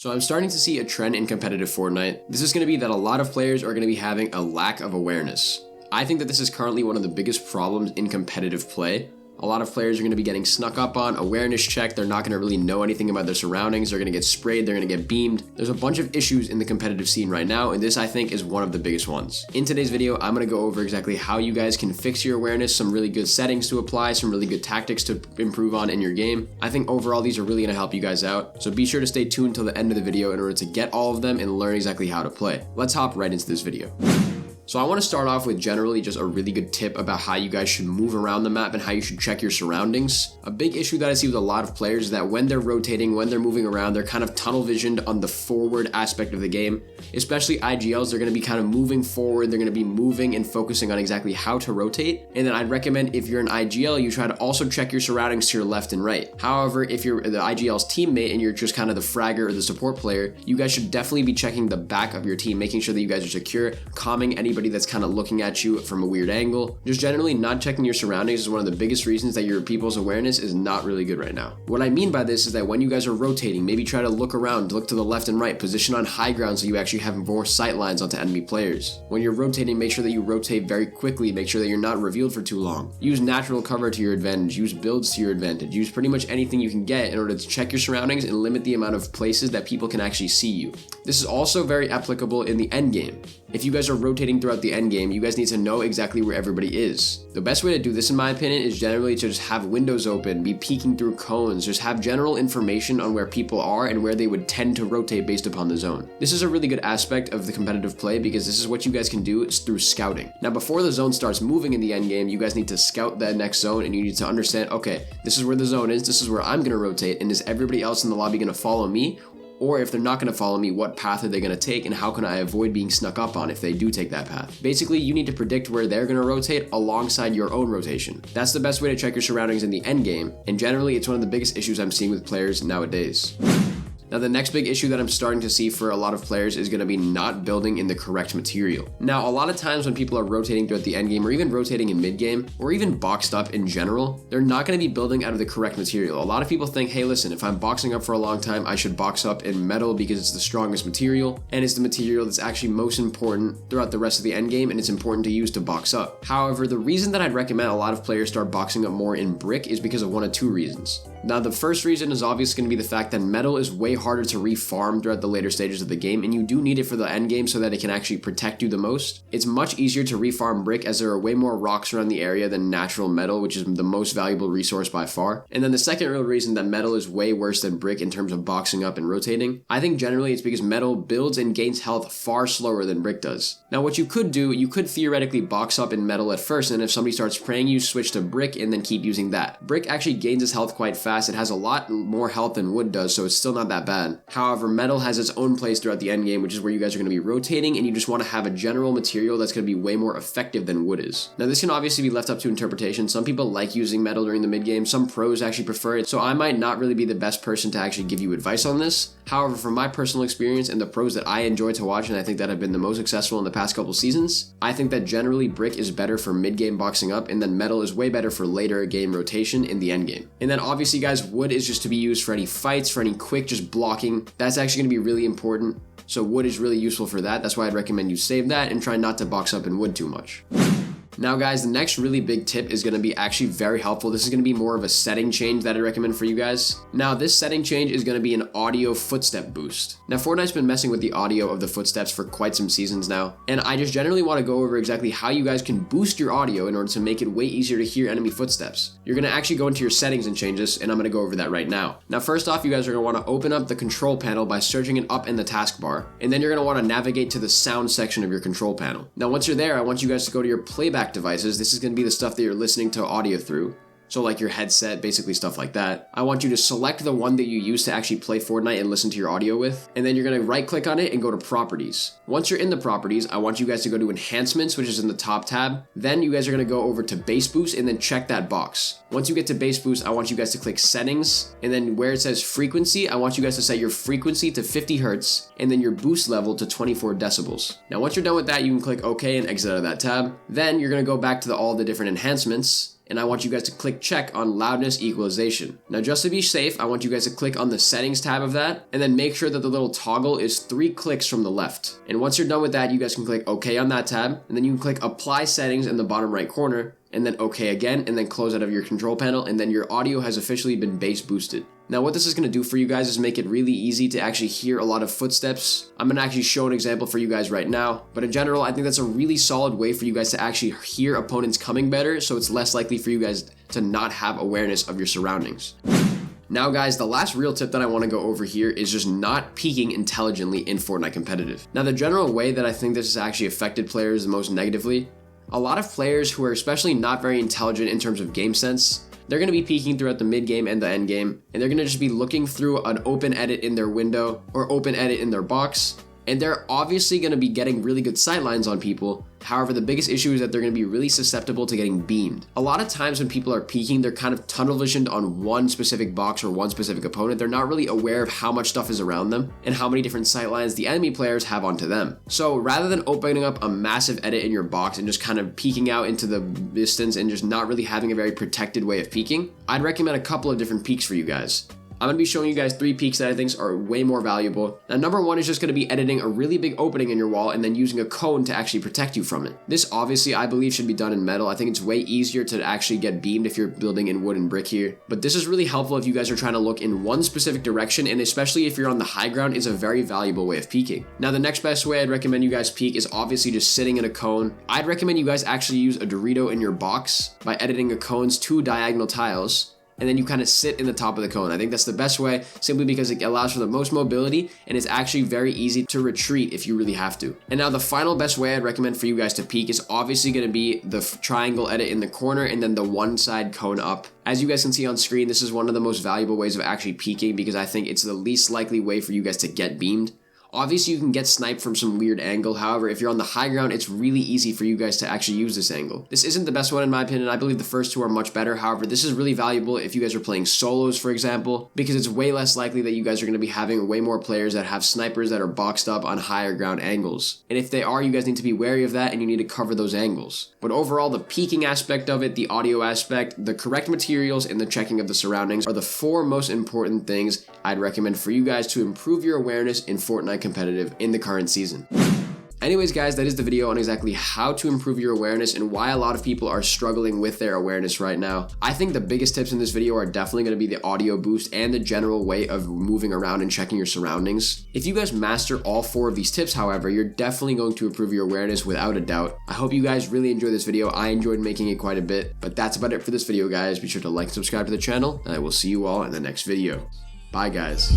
So I'm starting to see a trend in competitive Fortnite. This is going to be that a lot of players are going to be having a lack of awareness. I think that this is currently one of the biggest problems in competitive play. A lot of players are going to be getting snuck up on, awareness check, they're not going to really know anything about their surroundings, they're going to get sprayed, they're going to get beamed. There's a bunch of issues in the competitive scene right now, and this I think is one of the biggest ones. In today's video, I'm going to go over exactly how you guys can fix your awareness, some really good settings to apply, some really good tactics to improve on in your game. I think overall these are really going to help you guys out, so be sure to stay tuned till the end of the video in order to get all of them and learn exactly how to play. Let's hop right into this video. So I want to start off with generally just a really good tip about how you guys should move around the map and how you should check your surroundings. A big issue that I see with a lot of players is that when they're rotating, when they're moving around, they're kind of tunnel visioned on the forward aspect of the game. Especially IGLs, they're going to be kind of moving forward, they're going to be moving and focusing on exactly how to rotate. And then I'd recommend if you're an IGL, you try to also check your surroundings to your left and right. However, if you're the IGL's teammate and you're just kind of the fragger or the support player, you guys should definitely be checking the back of your team, making sure that you guys are secure, calming anybody that's kind of looking at you from a weird angle. Just generally not checking your surroundings is one of the biggest reasons that your people's awareness is not really good right now. What I mean by this is that when you guys are rotating, maybe try to look around, look to the left and right, position on high ground so you actually have more sight lines onto enemy players. When you're rotating, make sure that you rotate very quickly, make sure that you're not revealed for too long. Use natural cover to your advantage, use builds to your advantage, use pretty much anything you can get in order to check your surroundings and limit the amount of places that people can actually see you. This is also very applicable in the end game. If you guys are rotating throughout the end game, you guys need to know exactly where everybody is. The best way to do this, in my opinion, is generally to just have windows open, be peeking through cones, just have general information on where people are and where they would tend to rotate based upon the zone. This is a really good aspect of the competitive play because this is what you guys can do through scouting. Now, before the zone starts moving in the end game, you guys need to scout that next zone and you need to understand, okay, this is where the zone is, this is where I'm going to rotate, and is everybody else in the lobby going to follow me? Or if they're not going to follow me, what path are they going to take and how can I avoid being snuck up on if they do take that path? Basically, you need to predict where they're going to rotate alongside your own rotation. That's the best way to check your surroundings in the end game, and generally it's one of the biggest issues I'm seeing with players nowadays. Now, the next big issue that I'm starting to see for a lot of players is going to be not building in the correct material. Now, a lot of times when people are rotating throughout the end game or even rotating in mid game or even boxed up in general, they're not going to be building out of the correct material. A lot of people think, hey, listen, if I'm boxing up for a long time, I should box up in metal because it's the strongest material and it's the material that's actually most important throughout the rest of the end game and it's important to use to box up. However, the reason that I'd recommend a lot of players start boxing up more in brick is because of one of two reasons. Now, the first reason is obviously going to be the fact that metal is way harder to refarm throughout the later stages of the game, and you do need it for the end game so that it can actually protect you the most. It's much easier to refarm brick as there are way more rocks around the area than natural metal, which is the most valuable resource by far. And then the second real reason that metal is way worse than brick in terms of boxing up and rotating, I think generally it's because metal builds and gains health far slower than brick does. Now, what you could do, you could theoretically box up in metal at first, and if somebody starts spraying you, switch to brick and then keep using that. Brick actually gains its health quite fast. It has a lot more health than wood does, so it's still not that bad. However, metal has its own place throughout the end game, which is where you guys are going to be rotating, and you just want to have a general material that's going to be way more effective than wood is. Now, this can obviously be left up to interpretation. Some people like using metal during the mid game, some pros actually prefer it, so I might not really be the best person to actually give you advice on this. However, from my personal experience and the pros that I enjoy to watch and I think that have been the most successful in the past couple seasons, I think that generally brick is better for mid-game boxing up, and then metal is way better for later game rotation in the end game. And then obviously, guys, wood is just to be used for any fights, for any quick just blocking. That's actually going to be really important. So wood is really useful for that. That's why I'd recommend you save that and try not to box up in wood too much. Now, guys, the next really big tip is going to be actually very helpful. This is going to be more of a setting change that I recommend for you guys. Now, this setting change is going to be an audio footstep boost. Now, Fortnite's been messing with the audio of the footsteps for quite some seasons now, and I just generally want to go over exactly how you guys can boost your audio in order to make it way easier to hear enemy footsteps. You're going to actually go into your settings and change this, and I'm going to go over that right now. Now, first off, you guys are going to want to open up the control panel by searching it up in the taskbar, and then you're going to want to navigate to the sound section of your control panel. Now, once you're there, I want you guys to go to your playback devices. This is going to be the stuff that you're listening to audio through. So like your headset, basically stuff like that. I want you to select the one that you use to actually play Fortnite and listen to your audio with, and then you're going to right click on it and go to properties. Once you're in the properties, I want you guys to go to enhancements, which is in the top tab. Then you guys are going to go over to bass boost and then check that box. Once you get to bass boost, I want you guys to click settings, and then where it says frequency, I want you guys to set your frequency to 50 hertz and then your boost level to 24 decibels. Now once you're done with that, you can click OK and exit out of that tab. Then you're going to go back to all the different enhancements. and I want you guys to click check on loudness equalization. Now just to be safe, I want you guys to click on the settings tab of that, and then make sure that the little toggle is 3 clicks from the left. And once you're done with that, you guys can click OK on that tab, and then you can click apply settings in the bottom right corner, and then OK again, and then close out of your control panel, and then your audio has officially been bass boosted. Now what this is going to do for you guys is make it really easy to actually hear a lot of footsteps. I'm going to actually show an example for you guys right now, but in general, I think that's a really solid way for you guys to actually hear opponents coming better, so it's less likely for you guys to not have awareness of your surroundings. Now guys, the last real tip that I want to go over here is just not peeking intelligently in Fortnite competitive. Now the general way that I think this has actually affected players the most negatively, a lot of players who are especially not very intelligent in terms of game sense, they're going to be peeking throughout the mid game and the end game, and they're going to just be looking through an open edit in their window or open edit in their box, and they're obviously going to be getting really good sightlines on people. However, the biggest issue is that they're going to be really susceptible to getting beamed. A lot of times when people are peeking, they're kind of tunnel visioned on one specific box or one specific opponent. They're not really aware of how much stuff is around them and how many different sightlines the enemy players have onto them. So rather than opening up a massive edit in your box and just kind of peeking out into the distance and just not really having a very protected way of peeking, I'd recommend a couple of different peeks for you guys. I'm going to be showing you guys 3 peeks that I think are way more valuable. Now, number 1 is just going to be editing a really big opening in your wall and then using a cone to actually protect you from it. This obviously, I believe, should be done in metal. I think it's way easier to actually get beamed if you're building in wood and brick here. But this is really helpful if you guys are trying to look in one specific direction, and especially if you're on the high ground, it's a very valuable way of peeking. Now, the next best way I'd recommend you guys peek is obviously just sitting in a cone. I'd recommend you guys actually use a Dorito in your box by editing a cone's 2 diagonal tiles, and then you kind of sit in the top of the cone. I think that's the best way, simply because it allows for the most mobility and it's actually very easy to retreat if you really have to. And now the final best way I'd recommend for you guys to peek is obviously going to be the triangle edit in the corner and then the one side cone up. As you guys can see on screen, this is one of the most valuable ways of actually peeking because I think it's the least likely way for you guys to get beamed. Obviously, you can get sniped from some weird angle. However, if you're on the high ground, it's really easy for you guys to actually use this angle. This isn't the best one in my opinion. I believe the first 2 are much better. However, this is really valuable if you guys are playing solos, for example, because it's way less likely that you guys are going to be having way more players that have snipers that are boxed up on higher ground angles. And if they are, you guys need to be wary of that and you need to cover those angles. But overall, the peeking aspect of it, the audio aspect, the correct materials, and the checking of the surroundings are the 4 most important things I'd recommend for you guys to improve your awareness in Fortnite competitive in the current season. Anyways guys, that is the video on exactly how to improve your awareness and why a lot of people are struggling with their awareness right now. I think the biggest tips in this video are definitely going to be the audio boost and the general way of moving around and checking your surroundings. If you guys master all 4 of these tips, however, you're definitely going to improve your awareness without a doubt. I hope you guys really enjoyed this video. I enjoyed making it quite a bit, but that's about it for this video guys. Be sure to like and subscribe to the channel, and I will see you all in the next video. Bye guys.